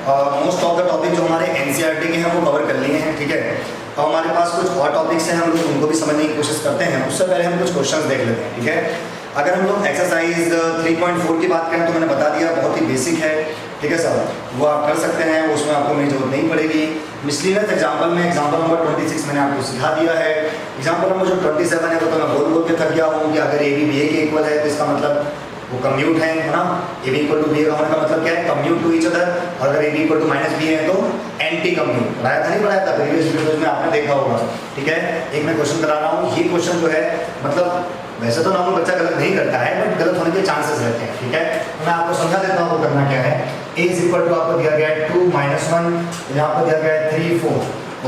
Most of the topic जो हमारे NCERT के हैं वो कवर कर लिए हैं, ठीक है। अब हमारे पास कुछ और टॉपिक्स हैं, हम लोग उनको भी समझने की कोशिश करते हैं। उससे पहले हम कुछ क्वेश्चंस देख लेते हैं, ठीक है। अगर हम लोग एक्सरसाइज 3.4 की बात करें तो मैंने बता दिया, बहुत ही बेसिक है, ठीक है सर, वो आप कर सकते हैं, उसमें आपको मेरी जरूरत नहीं पड़ेगी। मिसलिनियस एग्जाम्पल में एग्जाम्पल नंबर 26 मैंने आपको सिखा दिया है। एग्जाम्पल नंबर जो 27 है वो तो मैं बोल के थक गया हूँ कि अगर ए बी बी ए के इक्वल है तो इसका मतलब वो कम्यूट है ना। A B equal to B A का होने का मतलब क्या है, कम्यूट टू ईच अदर। और अगर A B equal to minus B है तो एंटी कम्यूट। पढ़ाया था नहीं पढ़ाया था प्रीवियस वीडियोज में, आपने देखा होगा, ठीक है। एक मैं क्वेश्चन करा रहा हूँ, ये क्वेश्चन जो है मतलब वैसे तो नॉर्मल बच्चा गलत नहीं करता है, बट गलत होने के चांसेस रहते हैं, ठीक है। तो मैं आपको समझा देता हूँ करना क्या है। a इज इक्वल टू आपको दिया गया है 2 - 1, यहाँ पर दिया गया है 3 4,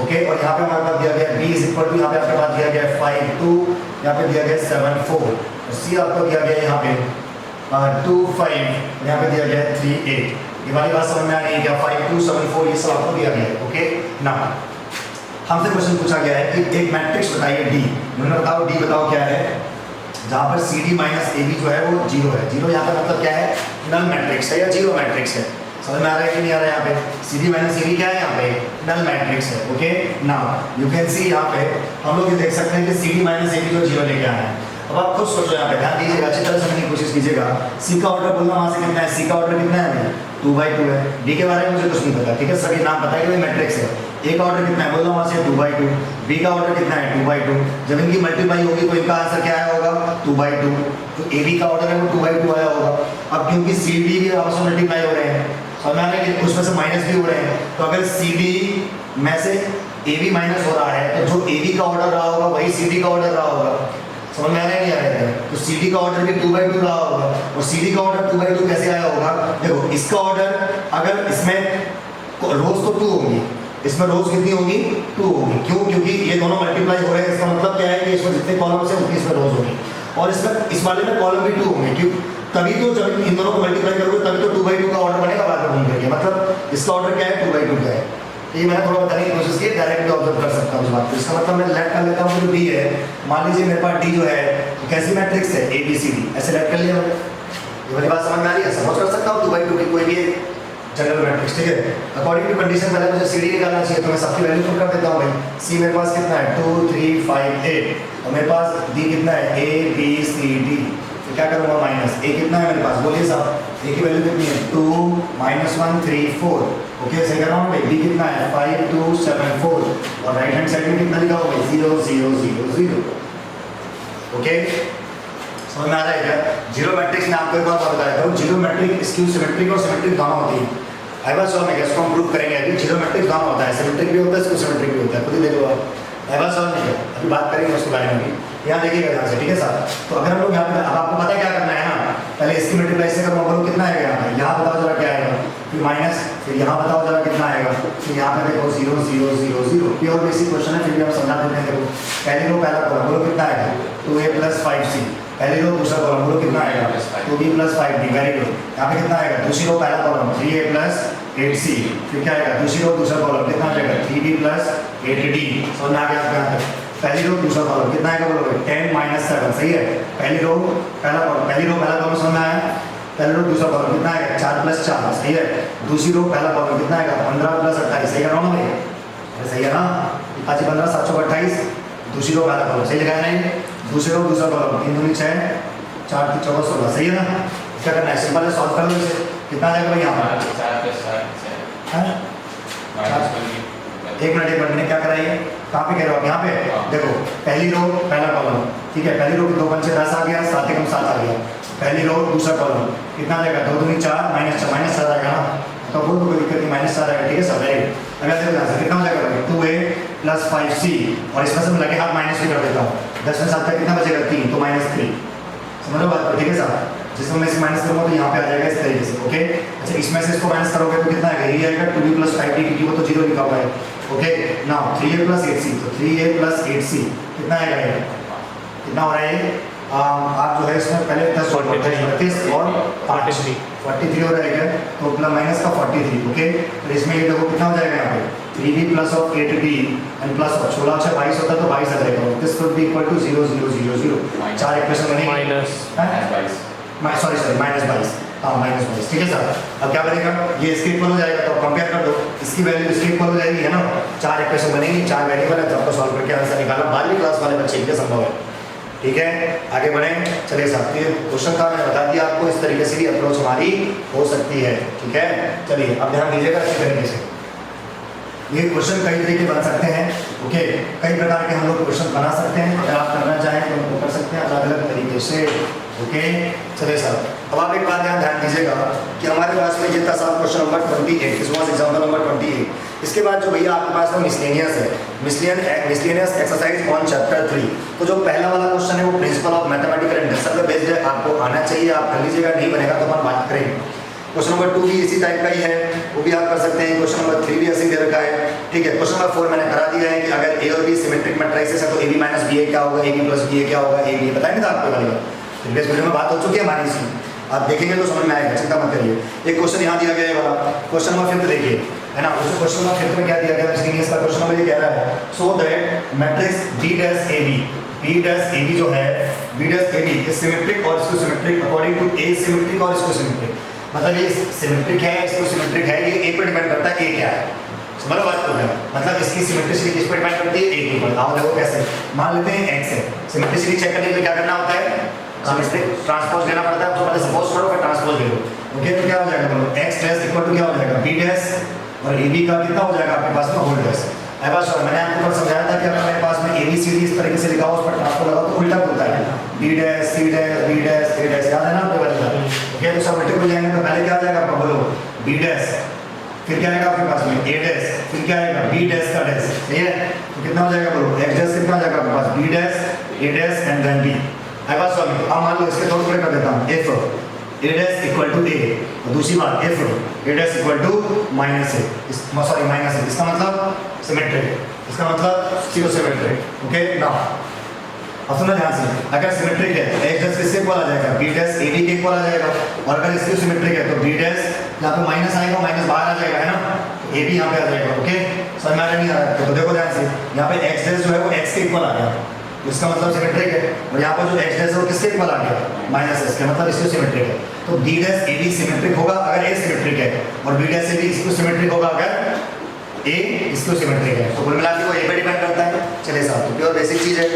ओके। और यहाँ पे हमारे पास दिया गया है b इज इक्वल टू, यहाँ पे आपके पास दिया गया है 5 2, यहाँ पे दिया गया है 7 4, और c आपको दिया गया है यहाँ पे 2 5, यहाँ पे दिया गया है 3 8। ये वाली बात समझ में आ रही है क्या? 5 2 7 4 ये सब आपको दिया गया है, ओके ना। हमसे क्वेश्चन पूछा गया है कि एक मैट्रिक्स बताइए d, उन्होंने बताओ d बताओ क्या है, जहाँ पर C D minus A B जो है वो जीरो है। जीरो यहाँ पर मतलब क्या है, नल मैट्रिक्स है या जीरो मैट्रिक्स है। समझ में आ रहा है कि नहीं आ रहा है? यहाँ पे C D minus A B क्या है, यहाँ पे नल मैट्रिक्स है, okay. Now you can see यहाँ पे हम लोग ये देख सकते हैं कि C D minus A B जो जीरो लेके आया है। अब आप खुद सोचो, यहाँ पे ध्यान दीजिएगा, अच्छी तरह समझने की कोशिश कीजिएगा। सी का ऑर्डर बोलना वहाँ से कितना है, सी का ऑर्डर कितना है, 2/2 है। डी के बारे में मुझे कुछ नहीं पता, ठीक है, सभी नाम पता है कि मैट्रिक्स है। ए का ऑर्डर कितना है बोलना वहाँ से 2/2, बी का ऑर्डर कितना है 2/2। जब इनकी मल्टीप्लाई होगी तो इनका आंसर क्या आया होगा, 2/2। तो ए बी का ऑर्डर है वो 2/2 आया होगा। अब क्योंकि सी डी भी आपस में मल्टीप्लाई हो रहे हैं, समझ में आ रहा है कि उसमें से माइनस भी हो रहे हैं, तो अगर सी डी में से ए बी माइनस हो रहा है तो जो ए बी का ऑर्डर रहा होगा वही सी डी का ऑर्डर रहा होगा। समझ में आ रहा है नहीं आ रहा है? तो सी डी का ऑर्डर भी 2/2 रहा होगा, और सी डी का ऑर्डर 2/2 कैसे आया होगा? देखो इसका ऑर्डर, अगर इसमें रोज तो 2 होंगी, इसमें रोज कितनी होगी, 2 होगी। क्यों? क्योंकि ये दोनों मल्टीप्लाई हो रहे हैं, इसका मतलब क्या है कि इसमें जितने कॉलम्स हैं उतनी इसमें रोज होगी, और इसमें इस वाले में कॉलम भी 2 होंगे। क्यों? तभी तो जब इन दोनों को मल्टीप्लाई करोगे तभी तो 2/2 का ऑर्डर बनेगा बाद में घूम करके। मतलब इसका ऑर्डर क्या है, 2/2 का है। ये मैंने थोड़ा बताने की कोशिश की, डायरेक्ट ऑब्जर्व कर सकता हूँ इस बात को। इसका मतलब मैं लेट कर लेता हूँ जो डी है, मान लीजिए मेरे पास डी जो है तो कैसी मैट्रिक्स है, ए बी सी डी, ऐसे लेट कर लिया मैंने। ये वाली बात समझ में आ रही है? समझ कर सकता हूँ 2/2 की कोई भी जनरल मैट्रिक्स, ठीक है। अकॉर्डिंग टू कंडीशन पहले मुझे सी डी निकालना चाहिए, तो मैं सबकी वैल्यू पुट कर देता हूँ भाई। सी मेरे पास कितना है 2 3 5 8, और मेरे पास डी कितना है ए बी सी डी। तो क्या करूँगा, माइनस ए कितना है मेरे पास, बोलिए साहब, ए की वैल्यू कितनी है 2 - 1 3 4, ओके। सही कर रहा हूँ भाई। बी कितना है 5 2 7 4, और राइट हैंड साइड में कितना लिखा होगा 0 0 0 0, ओके। समझ में आ रहा है क्या? जीरो मैट्रिक्स में आपको एक बात बता देता हूँ, जीरो मैट्रिक स्क्यू सिमेट्रिक और सिमेट्रिक दोनों होती है। आई बात समझ में क्या? इसको हम प्रूव करेंगे अभी। जीरो मैट्रिक दोनों होता है, सिमेट्रिक भी होता है, स्क्यू सिमेट्रिक भी होता है, खुद ही देख लो आप। आई बात समझ में क्या? अभी बात करेंगे उसके बारे में भी, यहाँ देखिएगा ध्यान से, ठीक है साहब। तो अगर हम लोग यहाँ पे, अब आपको पता क्या करना है ना, पहले इसकी मल्टीप्लाई से करो, बोलो कितना आएगा यहाँ पे, यहाँ बताओ जरा क्या आएगा, फिर माइनस, फिर यहाँ बताओ जरा कितना आएगा, फिर यहाँ पे देखो 0 0 0 0। प्योर बेसिक क्वेश्चन है, फिर भी हम समझा देते हैं। देखो पहले रो पहला कॉलम बोलो कितना आएगा, 2a + 5c। पहली रो दूसरा कॉलम बोलो कितना आएगा, 2b + 5d, वेरी गुड। यहाँ पे कितना आएगा, दूसरी रो पहला कॉलम 3a + 8c, फिर क्या आएगा, दूसरी रो दूसरा कॉलम कितना आ जाएगा 3b + 8d। समझ में आ गया आपके यहाँ तक? पहली रो दूसरा कॉलम कितना आएगा बोलो भाई, 10 - 7, सही है। पहली रो पहला कॉलम, पहली रो पहला कॉलम समझ में आया, पहली रो दूसरा कॉलम कितना आएगा 4 + 4, सही है। दूसरी रो पहला कॉलम कितना आएगा 15 + 28, सही कर रहा हूँ भाई, सही है ना। 5 15 7 28, दूसरी रो पहला कॉलम, सही लगाया नहीं। दूसरी रो दूसरा कॉलम 3 दूनी 6, 4 3 14 16, सही है ना। क्या करना है, सिंपल है, सॉल्व कर लो इसे। कितना आ जाएगा भाई यहाँ पर, 4 + 7 एक मिनट मैंने क्या कराई है, कहाँ पे कह रहे हो आप, यहाँ पे देखो। पहली रो पहला कॉलम, ठीक है, पहली रो की 2 × 5 = 10 आ गया, 7 × 7 आ गया। पहली रो दूसरा कॉलम कितना आ जाएगा, 2 दूनी 4, -4 आएगा ना, तो बोल कोई दिक्कत नहीं, -4 आएगा, ठीक है सब, वेरी गुड। अगर देखो यहाँ से कितना हो जाएगा 2a + 5c, और इसमें से मैं लगे हाथ माइनस भी कर देता हूँ, 10 में 7 तक कितना बचेगा 3, तो -3। समझ लो बात को, ठीक है साहब। जिसमें मैं इसे माइनस करूँगा तो यहाँ पे आ जाएगा इस तरीके से, ओके। अच्छा इसमें से इसको माइनस करोगे तो कितना आएगा, यही आएगा 2b + 5d, क्योंकि वो तो 0 लिखा हुआ है, ओके। नाउ 3a + 8c, तो 3a + 8c कितना आएगा, ये कितना हो रहा है ये, आप जो है इसमें पहले 10 और 32 और 43 हो रहेगा, तो प्लस माइनस का 43, ओके। तो इसमें ये देखो कितना हो जाएगा यहाँ पे 3b + 8d एंड प्लस 16 अच्छा 22 होता है तो 22 आ जाएगा। This should be equal to 0 0 0 0, 4 equation बनेगी, सॉरी -22, हाँ -22, ठीक है सर। अब क्या बनेगा, ये इसके इक्वल हो जाएगा, तो कंपेयर कर दो, इसकी वैल्यू इसके इक्वल हो जाएगी, है ना। 4 इक्वेशन बनेगी, 4 वेरिएबल है, तो आपको सॉल्व करके आंसर निकालना 12वीं क्लास वाले बच्चे के लिए संभव है। ठीक है, आगे बढ़ें। चलिए साहब, ये क्वेश्चन का मैंने बता दिया आपको, इस तरीके से भी अप्रोच हमारी हो सकती है। ठीक है, चलिए अब ध्यान दीजिएगा अच्छी तरीके से। ये क्वेश्चन कई तरीके बन सकते हैं। ओके, कई प्रकार के हम लोग क्वेश्चन बना सकते हैं, अगर आप करना चाहें तो उनको कर सकते हैं अलग अलग तरीके से। ओके, चलिए साहब, अब आप एक बात ध्यान दीजिएगा कि हमारे पास में ये था साहब question number 28, this was example number 28। इसके बाद जो भैया आपके पास में मिसलेनियस है, मिसलेनियस एक्सरसाइज ऑन चैप्टर 3। तो जो पहला वाला क्वेश्चन है वो प्रिंसिपल ऑफ मैथमेटिकल इंडक्शन पे बेस्ड है, आपको आना चाहिए, आप कर लीजिएगा, नहीं बनेगा तो अपन बात करेंगे। क्वेश्चन नंबर 2 भी इसी टाइप का ही है, वो भी आप कर सकते हैं। क्वेश्चन नंबर 3 भी ऐसे ही दे रखा है। ठीक है, क्वेश्चन नंबर 4 मैंने करा दिया है कि अगर ए और बी सिमेट्रिक मैट्रिसेस है तो AB माइनस BA क्या होगा, AB प्लस BA क्या होगा, AB बताया नहीं था आपको वाले का, प्रीवियस वीडियो में बात हो चुकी है हमारी इसकी, आप देखेंगे तो समझ में आएगा, चिंता मत करिए। एक क्वेश्चन यहाँ दिया गया है वाला, क्वेश्चन नंबर 5 देखिए, है ना। उस क्वेश्चन नंबर 5 में क्या दिया गया है, इसका क्वेश्चन नंबर ये कह रहा है, so that matrix B dash AB जो है, B dash AB is symmetric और इसको symmetric according to A symmetric और इसको सिमेट्रिक, मतलब ये सिमेट्रिक है, इसको सिमेट्रिक है, ये A पर डिपेंड करता है, A क्या है, समझ लो बात को है। मतलब इसकी सिमेट्रिसिटी किस पर डिपेंड करती है, A के ऊपर। आप देखो कैसे, मान लेते हैं X है, सिमेट्रिसिटी चेक करने के लिए क्या करना होता है, सिमेट्रिक ट्रांसपोज लेना पड़ता है, तो पहले सपोज करो फिर ट्रांसपोज ले लो। ओके, तो क्या हो जाएगा, बोलो X डैश इक्वल टू क्या हो जाएगा, B डैश और AB का कितना हो जाएगा आपके पास में, होल डैश। अब बस मैंने आपको ऊपर समझाया था कि अगर मेरे पास में ABCD इस तरीके से लिखा हो, उस पर ट्रांसपोज लगाओ तो उल्टा होता है, B dash C dash B dash A dash, याद है ना आपको वाली बात। ओके, तो सब मल्टीपल जाएंगे तो पहले क्या आ जाएगा आपका, बोलो B डैश, फिर क्या आएगा आपके पास में A डैश, फिर क्या आएगा B डैश का डैश, सही है। तो कितना हो जाएगा, बोलो X डैश कितना आ जाएगा आपके पास, B dash A dash and then B। अब बस अब मान लो इसके थोड़े कर देता हूँ, if A dash equal to A, और दूसरी बात if A dash equal to minus A, sorry minus A, इसका मतलब सिमेट्रिक, इसका मतलब जीरो सिमेट्रिक। ओके, नाउ अब सुनना ध्यान से, अगर सिमेट्रिक है तो X डैश किससे इक्वल आ जाएगा, B डैश AB के इक्वल आ जाएगा, और अगर इसकी सिमेट्रिक है तो B डैश यहाँ पे माइनस आएगा, माइनस बाहर आ जाएगा, है ना, AB यहाँ पे आ जाएगा। ओके, समझ में आ रहा नहीं आ रहा, तो देखो ध्यान से, यहाँ पे X डैश जो है वो X के इक्वल आ गया, इसका मतलब सिमेट्रिक है, और यहाँ पर जो X डैश है वो किसके इक्वल आ गया, माइनस S के, मतलब इसको सिमेट्रिक है। तो B डैश AB सिमेट्रिक होगा अगर A सिमेट्रिक है, और B डैश AB इसको सिमेट्रिक होगा अगर A इसको सिमेट्रिक है, तो कुल मिला के वो A पे डिपेंड करता है। चलिए साहब, तो प्योर बेसिक चीज है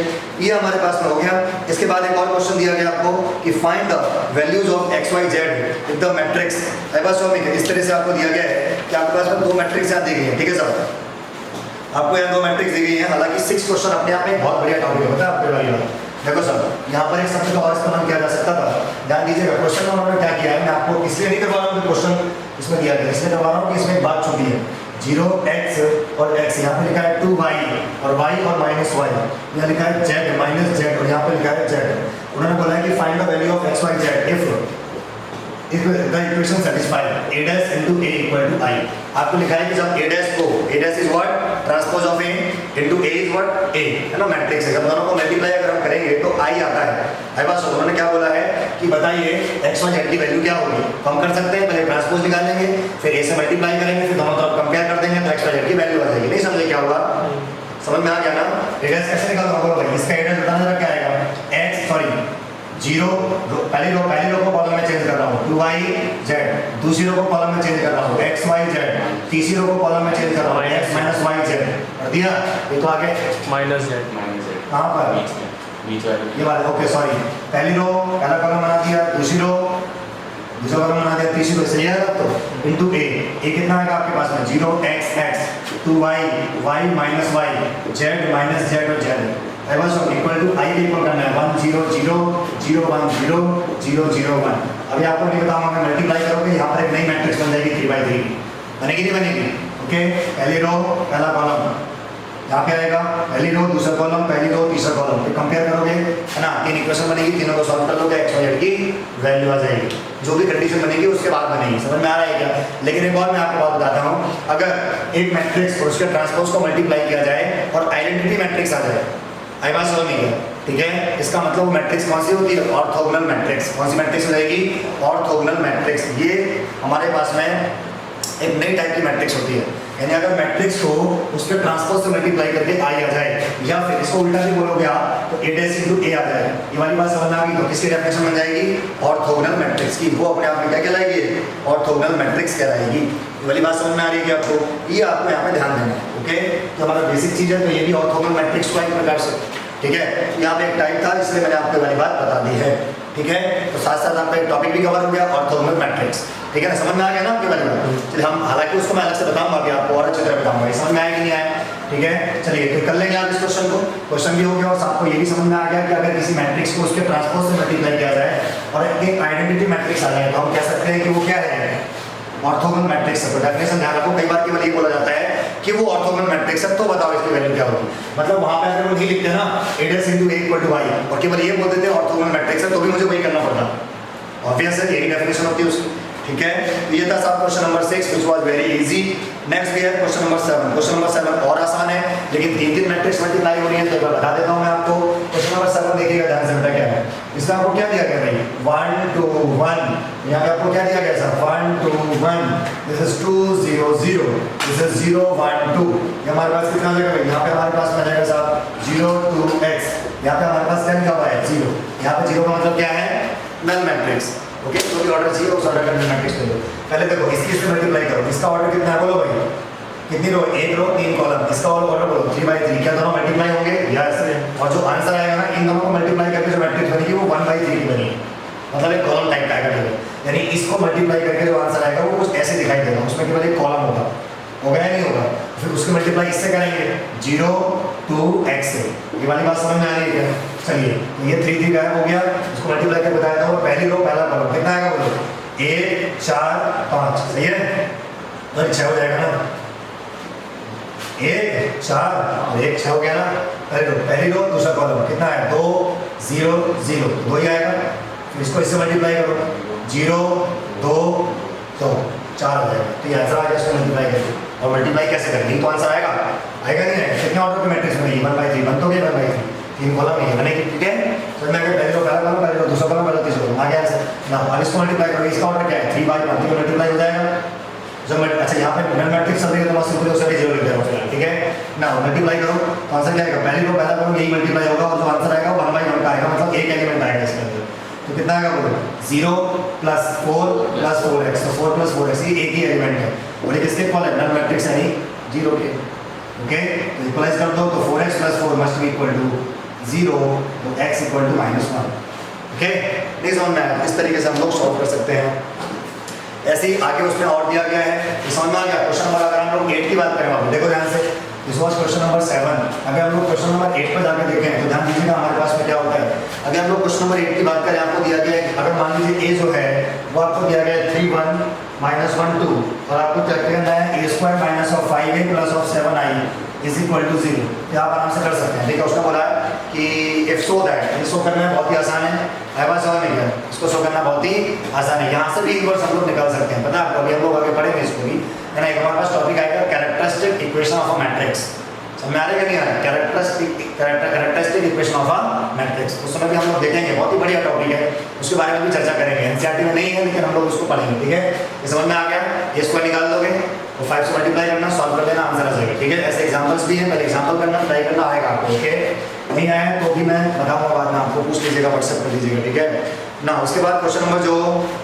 ये हमारे पास में हो गया। इसके बाद एक और क्वेश्चन दिया गया आपको कि find the values of XYZ with the matrix एबासोमिक। इस तरह से आपको दिया गया है कि आपके पास में 2 मैट्रिक्स यहाँ दी गई है, ठीक है साहब, आपको यहाँ 2 मैट्रिक्स दी गई है। हालांकि 6 क्वेश्चन अपने आप में बहुत बढ़िया टॉपिक होता है आपके वाली बात। देखो सर, यहाँ पर एक शब्द का और इस्तेमाल किया जा सकता था, ध्यान दीजिएगा। क्वेश्चन में उन्होंने क्या किया है, मैं आपको इसलिए नहीं करवा रहा हूँ कि क्वेश्चन इसमें दिया गया, इसलिए करवा रहा हूँ कि इसमें एक बात छुपी है, 0x और x, यहाँ पे लिखा है 2y और y और माइनस y, यहाँ लिखा है z माइनस z और यहाँ पे लिखा है z। उन्होंने बोला है कि find the value of xyz if the equation satisfied a dash into a equal to I। आपको लिखा है कि जब a dash को, a dash is what, transpose of a into a is what, a, है ना, मैट्रिक्स है। जब दोनों को मल्टीप्लाई अगर हम करेंगे तो I आता है। आई बात, उन्होंने क्या बोला है कि बताइए x1z की वैल्यू क्या होगी, तो हम कर सकते हैं, पहले ट्रांसपोज निकालेंगे, फिर a से मल्टीप्लाई करेंगे, फिर दोनों तरफ कंपेयर कर देंगे तो x1z की वैल्यू आ जाएगी। नहीं समझे क्या हुआ, समझ में आ गया ना। a dash कैसे निकालना होगा भाई, इसका a dash बताना जरा क्या आएगा, x सॉरी 0, पहली रो को कॉलम में चेंज कर रहा हूँ 2yz, दूसरी रो को कॉलम में चेंज कर रहा हूँ xyz, तीसरी रो को कॉलम में चेंज कर रहा हूँ x माइनस yz, कर दिया। ये तो आगे माइनस z कहाँ पर, बीच वाले ये वाला, ओके सॉरी, पहली रो पहला कॉलम बना दिया, दूसरी रो दूसरा कॉलम बना दिया, तीसरी रो, सही है तो इनटू a कितना आएगा आपके पास में 0x 2y y minus y z minus z और z equal to I equal करना है 1 0 0 0 1 0 0 0 1। अभी आपको नहीं बताऊंगा, मैं मल्टीप्लाई करोगे यहाँ पर एक नई मैट्रिक्स बन जाएगी 3/3 की, बनेगी नहीं बनेगी। ओके, पहली रो पहला कॉलम यहाँ पे आएगा, पहली रो दूसरा कॉलम, पहली रो तीसरा कॉलम, फिर कंपेयर करोगे, है ना, 3 इक्वेशन बनेगी, तीनों को सॉल्व कर लोगे, x y z की वैल्यू आ जाएगी। जो भी कंडीशन बनेगी उसके बाद बनेगी, समझ में आ रहा है क्या। लेकिन एक और मैं आपको बात बताता हूँ, अगर एक मैट्रिक्स और उसके ट्रांसपोज को मल्टीप्लाई किया जाए और आइडेंटिटी मैट्रिक्स आ जाए, आई बात समझ में, ठीक है, इसका मतलब वो मैट्रिक्स कौन सी होती है, ऑर्थोगोनल मैट्रिक्स। कौन सी मैट्रिक्स हो जाएगी, ऑर्थोगोनल मैट्रिक्स। ये हमारे पास में एक नई टाइप की मैट्रिक्स होती है। यानी अगर मैट्रिक्स को उसके ट्रांसपोज से मल्टीप्लाई करके आई आ जाए, या फिर इसको उल्टा भी बोलोगे आप तो a डैश इनटू a आ जाए, ये वाली बात समझ में आ गई। तो किसकी डेफिनेशन बन जाएगी? ऑर्थोगोनल मैट्रिक्स की। वो अपने आप में क्या कहलाएगी? ऑर्थोगोनल मैट्रिक्स कहलाएगी। ये वाली बात समझ में आ रही है कि आपको? ये आपको यहाँ पे ध्यान देना है। ओके, तो हमारा बेसिक चीज है, तो ये भी ऑर्थोगोनल मैट्रिक्स को एक प्रकार से, ठीक है। यहाँ पे एक टाइप था, इसलिए मैंने आपको वाली बात बता दी है, ठीक है। तो साथ साथ आपका एक टॉपिक भी कवर हो गया, ऑर्थोगोनल मैट्रिक्स, ठीक है ना? समझ में आ गया ना आपकी वाली बात? चलिए, हम हालांकि उसको मैं अलग से बताऊंगा कि आपको और अच्छी तरह बताऊंगा, समझ में आया कि नहीं आया, ठीक है। चलिए तो कर लेंगे आप इस क्वेश्चन को। क्वेश्चन भी हो गया और आपको ये भी समझ में आ गया कि अगर किसी मैट्रिक्स को उसके ट्रांसपोज से मल्टीप्लाई किया जाए और एक आइडेंटिटी मैट्रिक्स आ जाए, तो हम कह सकते हैं कि वो क्या है? ऑर्थोगोनल मैट्रिक्स है। तो डेफिनेशन ध्यान रखो, कई बार केवल ये बोला जाता है कि वो ऑर्थोगोनल मैट्रिक्स है, तो बताओ इसकी वैल्यू क्या होगी। मतलब वहां पे अगर वो नहीं लिखते ना a dash into a equal to y और केवल ये बोल देते हैं ऑर्थोगोनल मैट्रिक्स है, तो भी मुझे वही करना पड़ता। ऑब्वियस है, यही डेफिनेशन होती है उसकी, ठीक है। तो ये था साहब question number 6 which was very easy. Next भी है क्वेश्चन नंबर 7। क्वेश्चन नंबर 7 और आसान है, लेकिन तीन मैट्रिक्स मल्टीप्लाई हो रही है, तो एक बार बता देता हूं मैं आपको। क्वेश्चन नंबर 7 देखिएगा ध्यान से, बेटा क्या है इसका? आपको क्या दिया गया भाई? 1 2 1। यहाँ पे आपको क्या दिया गया sir? 1 2 1। This is 2 0 0, this is 0 1 2। ये हमारे पास कितना आ जाएगा भाई? यहाँ पे हमारे पास आ जाएगा साहब 0 2 x। यहाँ पे हमारे पास क्या लिखा हुआ है? 0। यहाँ पे 0 का मतलब क्या है? Null matrix. ओके, तो भी ऑर्डर चाहिए उस ऑर्डर का मैट्रिक्स ले लो। पहले देखो इसकी से मल्टीप्लाई करो, इसका ऑर्डर कितना है बोलो भाई? कितनी रो? एक रो 3 कॉलम। इसका ऑर्डर बोलो 3/3। क्या दोनों मल्टीप्लाई होंगे? यस। और जो आंसर आएगा ना, इन दोनों को मल्टीप्लाई करके जो मैट्रिक्स बनेगी वो 1/3 की बनेगी, मतलब एक कॉलम टाइप का आएगा। यानी इसको मल्टीप्लाई करके जो आंसर आएगा वो कुछ ऐसे दिखाई देगा, उसमें केवल एक कॉलम होगा, होगा या नहीं होगा? फिर उसकी मल्टीप्लाई इससे करेंगे 0 2 x से। ये वाली बात समझ में आ रही है क्या? चलिए, तो ये 3 3 गायब हो गया, इसको मल्टीप्लाई करके बताया था। पहली रो पहला कॉलम कितना आएगा बोलो? 1 4 5, सही है? तो 6 हो जाएगा ना, 1 4 और 1 6 हो गया ना। पहली रो दूसरा कॉलम कितना है? 2 0 0, 2 ही आएगा। फिर इसको इससे मल्टीप्लाई करो 0 2 2 4 हो जाएगा। तो ये आंसर आ गया इसको मल्टीप्लाई करके। और मल्टीप्लाई कैसे करेंगे तो आंसर आएगा नहीं आएगा? कितने ऑर्डर की मैट्रिक्स बनेगी? 1/3 बन तो गया 1/3, 3 कॉलम ये बनेगी, ठीक है। तो मैं पहले रो पहला कॉलम, पहले रो दूसरा कॉलम, पहले तीसरा कॉलम आ गया आंसर ना। अब इसको मल्टीप्लाई करो, इसका ऑर्डर क्या है? 3/1, 3 मल्टीप्लाई हो जाएगा। जब अच्छा यहाँ पे नल मैट्रिक्स चल रही है तो बस सिंपली उसका भी 0 लिख देना फिलहाल, ठीक है ना। मल्टीप्लाई करो तो आंसर क्या आएगा? पहली रो पहला कॉलम यही मल्टीप्लाई होगा और जो आंसर आएगा 1/1 का आएगा, मतलब एक एलिमेंट आएगा इसके अंदर। तो कितना आएगा बोलो? 0 + 4 + 4x। तो 4 + 4x ये एक ही एलिमेंट है और ये किसके इक्वल है? नल मैट्रिक्स यानी 0 के। ओके, तो इक्वलाइज कर दो तो 4x + 4 must be equal to 0, तो x = -1। ओके, नहीं समझ में आया? इस तरीके से हम लोग सॉल्व कर सकते हैं। ऐसे ही आगे उसमें और दिया गया है, समझ में आ गया? क्वेश्चन नंबर अगर हम लोग 8 की बात करें, आप देखो ध्यान से, दिस वाज क्वेश्चन नंबर 7। अगर हम लोग क्वेश्चन नंबर 8 पर जाकर देखें तो ध्यान दीजिएगा हमारे पास में क्या होता है। अगर हम लोग क्वेश्चन नंबर 8 की बात करें, आपको दिया गया है, अगर मान लीजिए a जो है वो आपको दिया गया है 3 1 -1 2 और आपको क्या करना है? a² - 5a + 7i = 0। ये आप आराम से कर सकते हैं। देखिए उसने बोला है कि इफ सो दैट, इसको करना बहुत ही आसान है। समझ में गया? इसको शो करना बहुत ही आसान है। यहाँ से भी इनवर्स हम लोग निकाल सकते हैं, पता है आपको? अभी हम लोग आगे पढ़ेंगे इसको भी, है ना। एक हमारे पास टॉपिक आएगा characteristic equation of a matrix. समझ में आ रहा है नहीं आ रहा? Characteristic equation of a matrix, उस समय भी हम लोग देखेंगे, बहुत ही बढ़िया टॉपिक है, उसके बारे में भी चर्चा करेंगे। एनसीईआरटी में नहीं है लेकिन हम लोग उसको पढ़ेंगे, ठीक है। ये समझ में आ गया? ये इसको निकाल दोगे तो 5 से मल्टीप्लाई करना, सॉल्व कर लेना, आंसर आ जाएगा, ठीक है। ऐसे एग्जांपल्स भी हैं, पहले एग्जांपल करना, ट्राई करना, आएगा आपको, ओके। नहीं आया तो भी मैं बताऊंगा बाद में, आपको पूछ लीजिएगा, व्हाट्सएप कर लीजिएगा, ठीक है ना। उसके बाद क्वेश्चन नंबर जो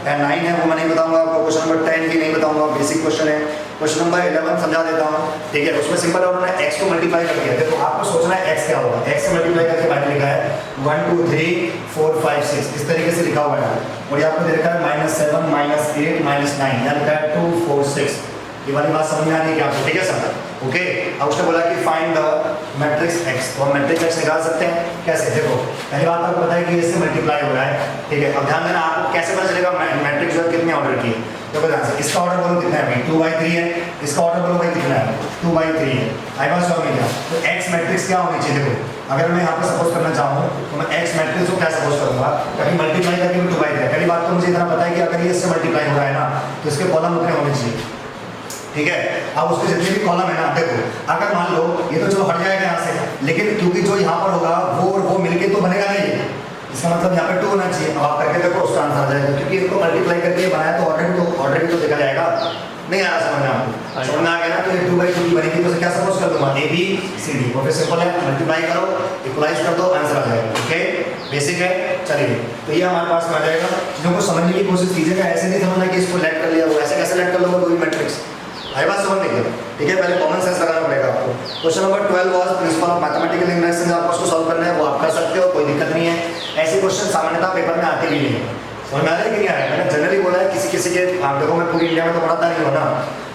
9 है वो मैं नहीं बताऊंगा आपको, क्वेश्चन नंबर 10 भी नहीं बताऊंगा, बेसिक क्वेश्चन है। क्वेश्चन नंबर 11 समझा देता हूँ, ठीक है। उसमें सिंपल उन्होंने x को मल्टीप्लाई कर दिया, देखो आपको सोचना है x क्या होगा। x से मल्टीप्लाई करके बाहर लिखा है 1 2 3 4 5 6, इस तरीके से लिखा हुआ है। और ये आपको दे रखा है -7 -8 -9, यहाँ लिखा है 2 4 6। ये वाली बात समझ में आ रही है क्या आपको? ठीक है सर, ओके। अब उसने बोला कि फाइंड द मैट्रिक्स x, तो हम मैट्रिक्स x निकाल सकते हैं कैसे? देखो पहली बात आपको पता है कि इससे मल्टीप्लाई हो रहा है, ठीक है। अब ध्यान देना, आपको कैसे पता चलेगा मैट्रिक्स जो है कितने ऑर्डर की है? देखो ध्यान से, इसका ऑर्डर बोलो कितना है? 2/3 है। इसका ऑर्डर बोलो भाई कितना है? 2/3 है। आई बात समझ में गया? तो x मैट्रिक्स क्या होनी चाहिए? देखो अगर मैं यहाँ पर सपोज करना चाहूँ तो मैं x मैट्रिक्स को क्या सपोज करूँगा? ताकि मल्टीप्लाई करके 2/3 है। पहली बात तो मुझे इतना पता है कि अगर ये इससे मल्टीप्लाई हो रहा है ना तो इसके कॉलम उतने होने चाहिए, ठीक है। अब उसके जितने भी कॉलम है ना, देखो अगर मान लो ये तो चलो हट जाएगा यहाँ से, लेकिन क्योंकि जो यहाँ पर होगा वो और वो मिलके तो बनेगा नहीं, इसका मतलब यहाँ पे 2 होना चाहिए। अब आप करके देखो उसका आंसर आ जाएगा, क्योंकि इसको मल्टीप्लाई करके बनाया तो ऑर्डर भी तो देखा जाएगा, नहीं आ रहा समझ में आपको? हाँ। समझ में आ गया ना? तो ये 2/2 की बनेगी तो उसे क्या सपोज कर दूंगा ए बी सी डी, और फिर सिंपल है, मल्टीप्लाई करो, इक्वलाइज कर दो, आंसर आ जाएगा। ओके, बेसिक है। चलिए, तो ये हमारे पास में आ जाएगा। चीज़ों को समझने की कोशिश कीजिएगा, ऐसे नहीं समझना कि इसको लेट कर लिया, वो ऐसे कैसे लेट कर लोगे कोई मैट्रिक्स। आई बात समझ लीजिए, ठीक है? पहले कॉमन सेंस लगाना पड़ेगा आपको। Question number 12 was principle of mathematical induction, आपको उसको सॉल्व करना है, वो आप कर सकते हो, कोई दिक्कत नहीं है। ऐसे क्वेश्चन सामान्यतः पेपर में आते भी नहीं है। समझ में आ रहा है कि नहीं आ रहा है? मैंने जनरली बोला है किसी किसी के, आप देखो मैं पूरी इंडिया में तो पढ़ाता नहीं हूँ ना,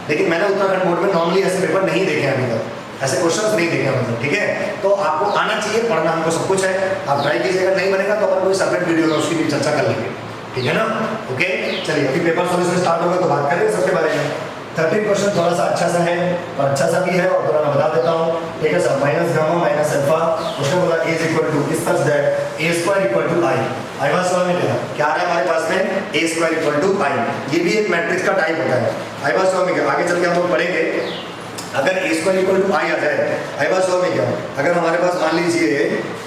लेकिन मैंने उत्तराखंड बोर्ड में नॉर्मली ऐसे पेपर नहीं देखे अभी तक, ऐसे क्वेश्चंस नहीं देखे मतलब, ठीक है? तो आपको आना चाहिए, पढ़ना हमको सब कुछ है, आप ट्राई कीजिएगा। नहीं बनेगा तो अपन कोई सेपरेट वीडियो में उसकी भी चर्चा कर लेंगे, ठीक है ना? ओके, चलिए अभी पेपर सॉल्यूशन स्टार्ट होगा तो बात करेंगे सबके बारे में। 13 क्वेश्चन थोड़ा सा अच्छा सा है और अच्छा सा भी है, और थोड़ा मैं बता देता हूँ, ठीक है sir? Minus gamma minus alpha, उसने बोला A is equal to is such that A square equal to I. आई बात समझ में लिया? क्या आ रहा है हमारे पास में? ए स्क्वायर इक्वल टू आई। ये भी एक मैट्रिक्स का टाइप होता है। आई बात समझ में क्या? आगे चल के हम लोग पढ़ेंगे। अगर ए स्क्वायर इक्वल टू आई आ जाए, आई बात समझ में क्या? अगर हमारे पास मान लीजिए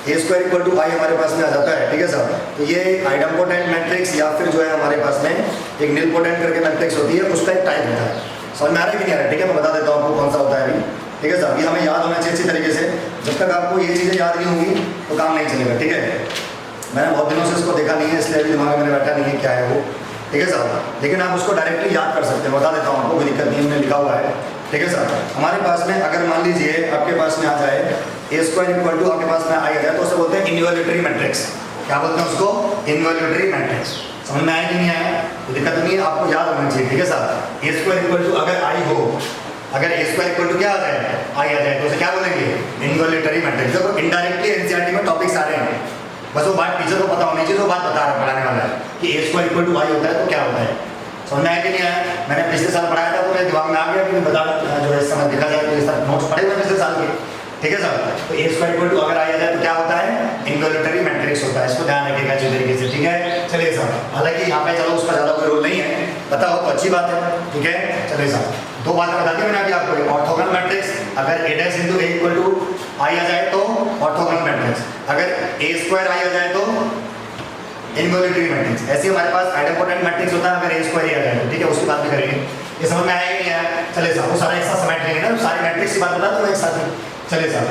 ए स्क्वायर इक्वल टू आई हमारे पास में आ जाता है, ठीक है सर? तो ये आइडम्पोटेंट मैट्रिक्स या फिर जो है हमारे पास में एक नीलपोटेंट करके मैट्रिक्स होती है, उसका एक टाइप होता है। समझ में आ रहा है कि नहीं आ रहा है? ठीक है, मैं बता देता हूँ आपको कौन सा होता है अभी, ठीक है सर? ये हमें याद होना चाहिए अच्छी तरीके से। जब तक आपको ये चीज़ें याद नहीं होंगी तो काम नहीं चलेगा, ठीक है? मैंने बहुत दिनों से इसको देखा नहीं है, इसलिए अभी दिमाग में मेरे बैठा नहीं है क्या है वो, ठीक है सर? लेकिन आप उसको डायरेक्टली याद कर सकते हैं, बता देता हूँ आपको, कोई दिक्कत नहीं, हमने लिखा हुआ है, ठीक है सर? हमारे पास में अगर मान लीजिए आपके पास में आ जाए ए स्क्वायर इक्वल टू, आपके पास में आई आ जाए, तो उसे बोलते हैं इनवॉल्यूटरी मैट्रिक्स। क्या बोलते हैं उसको? Involutory matrix. समझ में आया कि नहीं आया? कोई दिक्कत नहीं है, आपको याद होना चाहिए, ठीक है sir? A square equal to अगर आई हो, अगर ए स्क्वायर इक्वल टू क्या आ जाए? आई आ जाए, तो उसे क्या बोलेंगे? Involutory matrix. देखो इनडायरेक्टली एनसीईआरटी में टॉपिक्स आ रहे हैं, बस वो बात टीचर को पता होनी चाहिए, वो बात बता रहा है पढ़ाने वाला है कि ए स्क्वायर इक्वल टू आई होता है तो क्या होता है। समझ में आया कि नहीं आया? मैंने पिछले साल पढ़ाया था तो मेरे दिमाग में आ गया कि बता जो है इस समय देखा जाए तो ये सब नोट्स पढ़े हुए पिछले साल के, ठीक है सर? तो ए स्क्वायर इक्वल टू अगर आई आ जाए तो क्या होता है? इनवॉल्यूटरी मैट्रिक्स होता है। इसको ध्यान रखिएगा अच्छी तरीके से, ठीक है? चलिए सर, हालांकि यहाँ पे चलो उसका ज़्यादा कोई रोल नहीं है, पता हो तो अच्छी बात है, ठीक है? चलिए सर, दो बातें बता दी मैंने अभी आपको। ऑर्थोगोनल मैट्रिक्स, अगर A dash into A equal to I आ जाए तो ऑर्थोगोनल मैट्रिक्स, अगर ए स्क्वायर आई आ जाए तो इनवॉल्यूटरी मैट्रिक्स। ऐसे हमारे पास आइडम्पोटेंट मैट्रिक्स होता है अगर ए स्क्वायर आ जाए, ठीक है? उसकी बात भी करेंगे। ये समझ में आया कि नहीं आया? चलिए सर, वो सारा एक साथ समेट लेंगे ना, सारी मैट्रिक्स की बात बता दूँ एक साथ में। चलिए सर,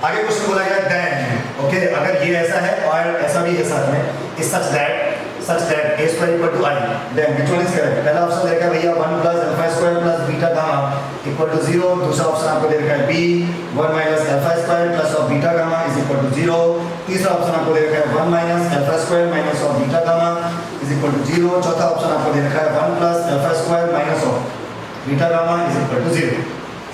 आगे क्वेश्चन बोला गया देन, ओके, अगर ये ऐसा है और ऐसा भी है साथ में, is such that A square equal to I, then which one is correct? पहला ऑप्शन दे रखा है भैया 1 plus alpha square plus beta gamma equal to 0। दूसरा ऑप्शन आपको दे रखा है B 1 minus alpha square plus of beta gamma is equal to 0। तीसरा ऑप्शन आपको दे रखा है 1 minus alpha square minus of beta gamma is equal to 0। चौथा ऑप्शन आपको दे रखा है 1 plus alpha square minus of beta gamma is equal to 0।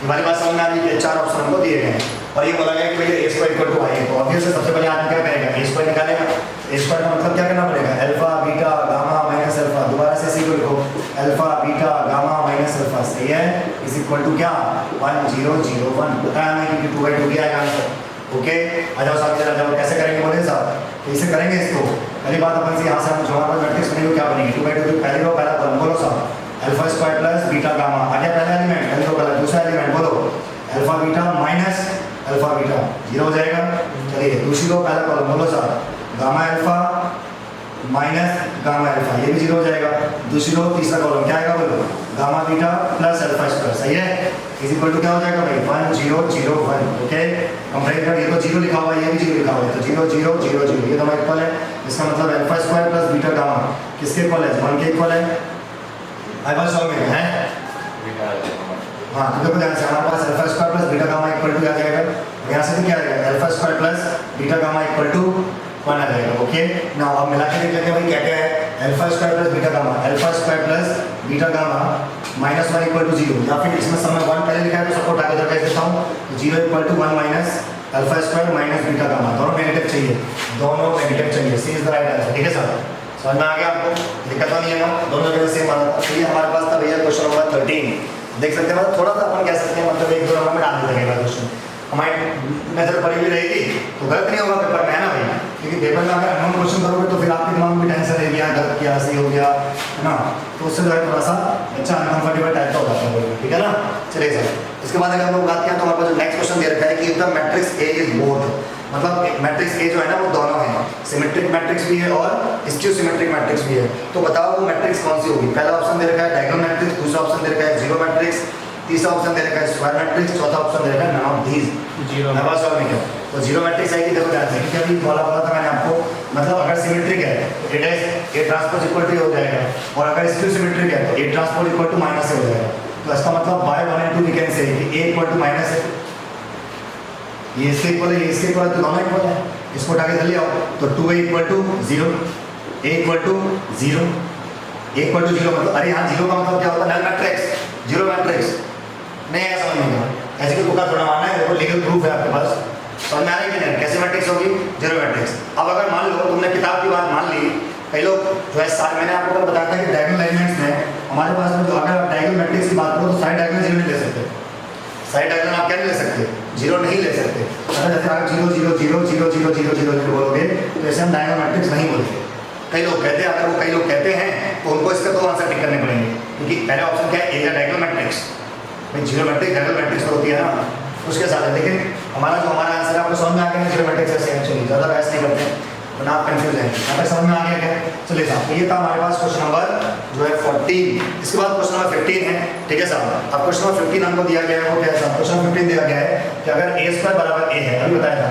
हमारी बात समझ में आ रही है? चार ऑप्शन हमको दिए गए हैं और ये बोला गया कि भैया ए स्क्वायर इक्वल टू आई है, तो ऑब्वियसली सबसे पहले आदमी क्या करेगा? ए स्क्वायर निकालेगा। ए स्क्वायर का मतलब क्या करना पड़ेगा? Alpha beta gamma minus alpha, दोबारा से इसी को लिखो, alpha beta gamma minus alpha, सही है? इज इक्वल टू क्या? 1 0 0 1। बताया मैं कि 2/2 की आएगा आंसर। ओके, आ जाओ साथ चला जाओ। कैसे करेंगे बोले साहब? तो इसे करेंगे इसको। पहली बात अपन से यहाँ से हम जो हमारे मैट्रिक्स बनेगी क्या बनेगी? 2/2 की पहली रो पहला कॉलम बोलो साहब, alpha square plus beta gamma. आगे पहला एलिमेंट, पहली रो पहला, दूसरा एलिमेंट बोलो alpha beta minus alpha beta, 0 हो जाएगा। चलिए दूसरी रो पहला कॉलम बोलो साहब, gamma alpha minus gamma alpha, ये भी 0 हो जाएगा। दूसरी रो तीसरा कॉलम क्या आएगा बोलो? Gamma beta plus alpha square, सही है? इज इक्वल टू क्या हो जाएगा भाई? 1 0 0 1। ओके, कंपेयर कर, ये तो 0 लिखा हुआ है, ये भी 0 लिखा हुआ है, तो 0 0 0 0 ये दोनों इक्वल है। इसका मतलब alpha square plus beta gamma किसके इक्वल है? 1 के इक्वल है। आई बात समझ में है? हाँ, तो देखो ध्यान से, हमारे पास alpha square plus beta gamma equal to आ जाएगा। यहाँ से भी क्या आ जाएगा? Alpha square plus beta gamma equal to 1 आ जाएगा। ओके, नाउ अब मिला के देख लेते हैं भाई क्या क्या है। Alpha square plus beta gamma, alpha square plus beta gamma minus 1 equal to 0, या फिर इसमें समय 1 पहले लिखा है तो सबको उठा के रख देता हूँ। 0 equal to 1 minus alpha square minus beta gamma, दोनों नेगेटिव चाहिए, दोनों नेगेटिव चाहिए। C is the right answer, ठीक है सर? समझ में आ गया आपको? दिक्कत तो नहीं है ना? दोनों जगह सेम आना था। ये हमारे पास था भैया क्वेश्चन नंबर 13, देख सकते हैं, मतलब थोड़ा सा अपन कह सकते हैं, मतलब 1-2 नंबर में डाल देंगे क्वेश्चन। हमारी नजर पड़ी हुई रहेगी तो गलत नहीं होगा पेपर में, है ना भैया? क्योंकि पेपर में अगर अननोन क्वेश्चन करोगे तो फिर आपके दिमाग में भी टेंशन रहेगी, गलत किया, सही हो गया, है ना? तो उससे जो है थोड़ा सा अच्छा अनकंफर्टेबल टाइप का हो जाता है, ठीक है ना? चलिए सर, इसके बाद अगर हम लोग बात करें तो हमारे पास जो नेक्स्ट क्वेश्चन दे रखा है कि the matrix A is both मतलब मैट्रिक्स ए जो है ना वो दोनों हैं, सिमेट्रिक मैट्रिक्स भी है और स्क्यू सिमेट्रिक मैट्रिक्स भी है। तो बताओ वो मैट्रिक्स कौन सी होगी? पहला ऑप्शन दे रखा है डायगोनल मैट्रिक्स, दूसरा ऑप्शन दे रखा है जीरो मैट्रिक्स, तीसरा ऑप्शन दे रखा है स्क्वायर मैट्रिक्स, चौथा ऑप्शन दे रखा है नन ऑफ दीज। जीरो मैं बात समझ में क्या? तो जीरो मैट्रिक्स आएगी, देखो ध्यान से, क्योंकि अभी बोला था मैंने आपको, मतलब अगर सिमेट्रिक है तो it is A transpose equal to हो जाएगा, और अगर स्क्यू सिमेट्रिक है तो A transpose equal to minus हो जाएगा। तो इसका मतलब bye 1 and 2 we can say कि ए इक्वल टू माइनस है, ये इसके इक्वल है, ये इसके इक्वल है, तो दोनों इक्वल है। इसको उठा के चले आओ तो 2a equal to 0, a equal to 0, a equal to 0 मतलब, अरे यहाँ 0 का मतलब क्या होता है? Null matrix, zero matrix. नहीं है समझ में क्या? ऐसे कोई तुक्का थोड़ा मारना है, देखो लीगल प्रूफ है आपके पास, समझ में आ रही है कि नहीं? कैसे मैट्रिक्स होगी? Zero matrix. अब अगर मान लो तुमने किताब की बात मान ली, कई लोग जो है मैंने आपको कल बताया था कि डायगोनल एलिमेंट्स में हमारे पास में जो, अगर आप डायगोनल मैट्रिक्स की बात करो तो साइड डायगोनल जीरो नहीं ले सकते, साइड डायगोनल आप क्या नहीं ले सकते? जीरो नहीं ले सकते। अगर जैसे आप 0 0 0 0 0 0 0 0 बोलोगे तो ऐसे हम डायगोनल मैट्रिक्स नहीं बोलते। कई लोग कहते हैं, अगर वो कई लोग कहते हैं तो उनको इसका दो आंसर टिक करने पड़ेंगे, क्योंकि पहला ऑप्शन क्या है? ए डायगोनल मैट्रिक्स, भाई जीरो मैट्रिक्स डायगोनल मैट्रिक्स तो होती है ना, उसके साथ है। लेकिन हमारा आंसर है आपको समझ में आ गया? जीरो मैट्रिक्स ऐसे एक्चुअली ज़्यादा बहस नहीं करते हैं, वरना आप कंफ्यूज हैं। अगर समझ में आ गया क्या? चलिए साहब, ये था हमारे पास क्वेश्चन नंबर जो है 14। इसके बाद क्वेश्चन नंबर 15 है, ठीक है साहब। अब क्वेश्चन नंबर 15 हमको दिया गया है, वो क्या है साहब? क्वेश्चन 15 दिया गया है कि अगर ए स्क्वायर बराबर ए है, अभी बताया था,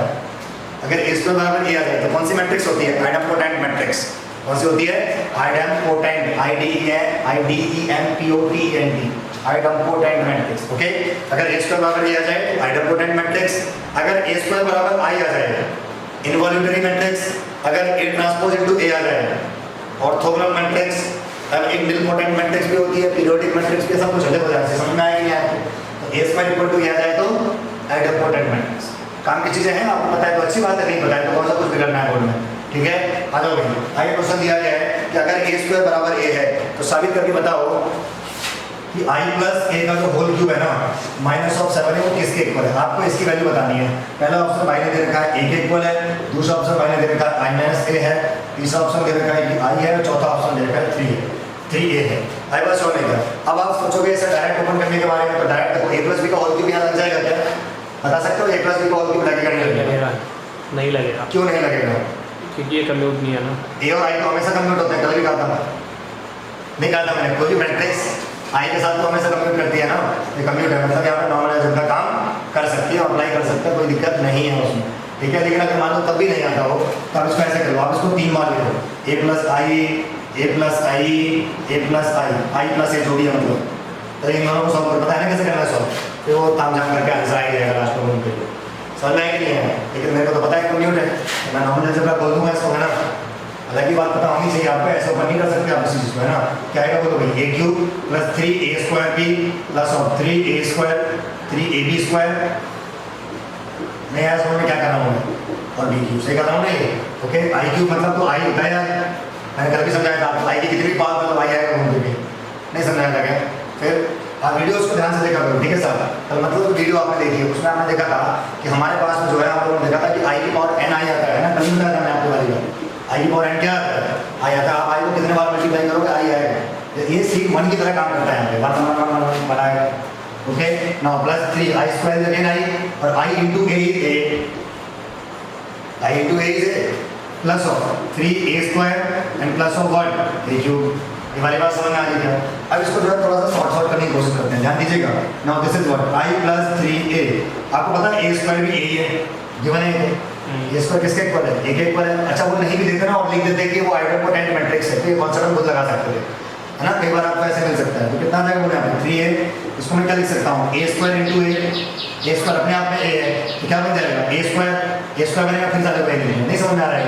अगर ए स्क्वायर बराबर ए आ जाए तो कौन सी मैट्रिक्स होती है? Idempotent matrix. कौन सी होती है? Idempotent, IDEMPOTENT, idempotent matrix. Okay, अगर ए स्क्वायर बराबर ए आ जाए तो आइडेम्पोटेंट मैट्रिक्स, अगर ए स्क्वायर बराबर आई आ जाए इनवॉल्यूटरी मैट्रिक्स, अगर ए ट्रांसपोज इनटू ए आ जाए ऑर्थोगोनल मैट्रिक्स, अब एक निलपोटेंट मैट्रिक्स भी होती है, पीरियोडिक मैट्रिक्स भी, सब कुछ अलग हो जाए, समझ में आएगी नहीं आपको? तो ए स्क्वायर इक्वल टू ए आ जाए तो आइडेम्पोटेंट मैट्रिक्स। काम की चीजें हैं, आपको पता है तो अच्छी बात है, नहीं पता है तो कौन सा कुछ बिगड़ना है बोर्ड में, ठीक है? आ जाओ भाई, आगे क्वेश्चन दिया गया है कि अगर ए स्क्वायर बराबर ए है तो साबित करके बताओ कि i प्लस ए का जो होल क्यूब है ना माइनस ऑफ 7 है वो किसके इक्वल है? आपको इसकी वैल्यू बतानी है। पहला ऑप्शन भाई ने दे रखा है ए के इक्वल है, दूसरा ऑप्शन भाई ने दे रखा है i माइनस ए है, तीसरा ऑप्शन दे रखा है कि i है, और चौथा ऑप्शन दे रखा है 3 है, 3a है। आई बात समझ में? अब आप सोचोगे इसे डायरेक्ट ओपन करने के बारे में, तो डायरेक्ट देखो a प्लस बी का होल क्यूब यहाँ लग जाएगा क्या? बता सकते हो? a प्लस बी का होल क्यूब लगेगा नहीं लगेगा? नहीं लगेगा। क्यों नहीं लगेगा? क्योंकि ये कम्यूट नहीं है ना। ए और आई तो हमेशा कम्यूट होते हैं, कल भी कहा था नहीं कहा था मैंने, कोई भी मैट्रिक्स आई के साथ तो हमेशा कम्यूट करती है ना, ये कम्यूट है, मतलब यहाँ पे नॉर्मल अलजेब्रा का काम कर सकती है, अप्लाई कर सकते हैं, कोई दिक्कत नहीं है उसमें, ठीक है? लेकिन अगर मान लो तब भी नहीं आता हो तो आप इसको ऐसे कर लो, आप इसको 3 बार लिखो, ए प्लस आई, ए प्लस आई, ए प्लस आई, आई प्लस ए जो भी है मतलब, तो इन दोनों को सॉल्व कर, पता है ना कैसे करना है सॉल्व? फिर वो ताम झाम करके आंसर आ जाएगा लास्ट में उनके लिए, समझ में आएगी नहीं है? लेकिन मेरे को तो पता है कम्यूट है, मैं नॉर्मल अलजेब्रा बोल दूँगा इसको, है ना? हालांकि बात पता होनी चाहिए आपको, ऐसे ओपन नहीं कर सकते आप इसी चीज़ को, है ना? क्या आएगा बोलो भाई? A cube plus 3a square B plus of 3a square 3ab square, नहीं यार समझ में क्या कर रहा हूँ मैं? और बी क्यूब सही कर रहा हूँ नहीं? ओके, आई क्यूब मतलब तो आई होता है यार, मैंने कल भी समझाया था आपको, आई की कितनी बात मतलब आई आएगा घूम के, नहीं समझाया था क्या? फिर आप वीडियो उसको ध्यान से देखा करो, ठीक है सर? कल मतलब वीडियो आपने देखी है, उसमें आपने देखा था कि हमारे पास में जो है हम लोगों ने देखा था कि आई की पावर एन आई आता है ना, कल बताया था मैं आपको वाली बात, आई की पावर एन क्या आता है? आई आता है। आप आई को कितने बार मल्टीप्लाई करोगे आई आएगा, ये सी 1 की तरह काम करता है, यहाँ पे 1 1 1 बनाएगा। Okay, now plus 3 I square again I, और I into A is A, I into A is A, plus of 3a square and plus of what? A cube. ये वाली बात समझ में आ गई क्या? अब इसको जो है थोड़ा सा शॉर्ट करने की कोशिश करते हैं, ध्यान दीजिएगा। Now this is what? i plus 3a, आपको पता है a स्क्वायर भी a है, गिवन है, ये स्क्वायर किसके इक्वल है? a के इक्वल है। अच्छा वो नहीं भी देते ना और लिख देते कि वो आइडेम्पोटेंट मैट्रिक्स है, तो ये कॉन्सेप्ट खुद लगा सकते थे, है ना? कई बार आपको ऐसे मिल सकता है, तो कितना आ जाएगा बोले आपने? 3a, इसको मैं क्या लिख सकता हूँ? a square into a square अपने आप में a है, तो क्या बन जाएगा? a स्क्वायर बनेगा, फिर सारे पहले नहीं समझ में आ रहा है?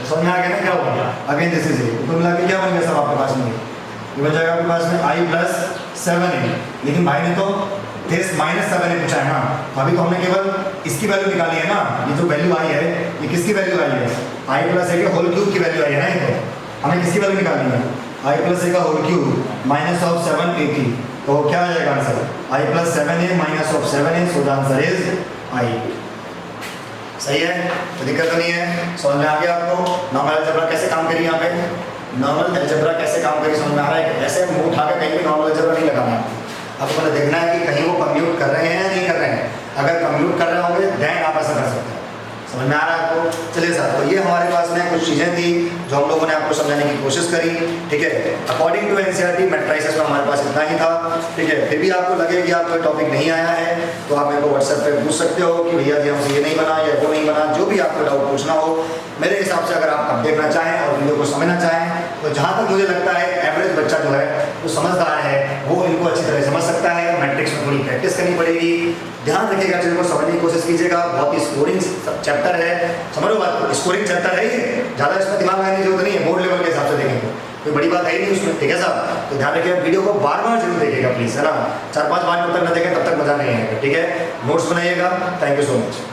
समझ में आ गया ना क्या होगा? अगेन दिस इज ए, तो मिला के क्या बन गया सब आपके पास में? ये बन जाएगा आपके पास में i प्लस 7a, लेकिन भाई ने तो दिस माइनस 7a पूछा है ना, अभी तो हमने केवल इसकी वैल्यू निकाली है ना, ये जो वैल्यू आई है ये किसकी वैल्यू आई है? i प्लस a के होल क्यूब की वैल्यू आई है ना, ये तो हमें किसकी वैल्यू निकालनी है? i प्लस a का whole cube minus of 7a की, तो क्या आ जाएगा answer? i plus 7a minus of 7a, so the answer is i। सही है, तो दिक्कत तो नहीं है, समझ में आ गया आपको? नॉर्मल अलजेब्रा कैसे काम करी यहाँ पे, नॉर्मल अलजेब्रा कैसे काम करी समझ में आ रहा है? ऐसे मुंह उठा के कहीं भी नॉर्मल अलजेब्रा नहीं लगाना है, आपको पहले देखना है कि कहीं वो कम्यूट कर रहे हैं या नहीं कर रहे हैं। अगर कम्यूट कर रहे होंगे देन आप ऐसा कर सकते हैं, समझ में आ रहा है आपको? चलिए सर, तो ये हमारे पास में कुछ चीज़ें थी जो हम लोगों ने आपको समझाने की कोशिश करी, ठीक है। अकॉर्डिंग टू एनसीईआरटी मैट्रिसेस में हमारे पास इतना ही था, ठीक है। फिर भी आपको लगे कि आपको टॉपिक नहीं आया है तो आप मेरे को व्हाट्सएप पे पूछ सकते हो कि भैया जी हमसे ये नहीं बना या वो नहीं बना, जो भी आपको डाउट पूछना हो। मेरे हिसाब से अगर आप अब देखना चाहें और वीडियो को समझना चाहें तो जहाँ तक मुझे लगता है एवरेज बच्चा जो है वो समझदार है, वो इनको अच्छी तरह समझ सकता है। मैट्रिक्स में थोड़ी प्रैक्टिस करनी पड़ेगी, ध्यान रखिएगा, चीज़ों को समझने की कोशिश कीजिएगा। बहुत ही स्कोरिंग चैप्टर है, समझ लो बात को, स्कोरिंग चैप्टर है ये, ज़्यादा इसमें दिमाग लगाने की जरूरत नहीं है। बोर्ड लेवल के हिसाब से देखेंगे कोई बड़ी बात है ही नहीं उसमें, ठीक है साहब। तो ध्यान रखिएगा, वीडियो को बार बार जरूर देखिएगा प्लीज़, है ना। 4-5 बार जब तक ना देखें तब तक मज़ा नहीं आएगा, ठीक है। नोट्स बनाइएगा। Thank you so much.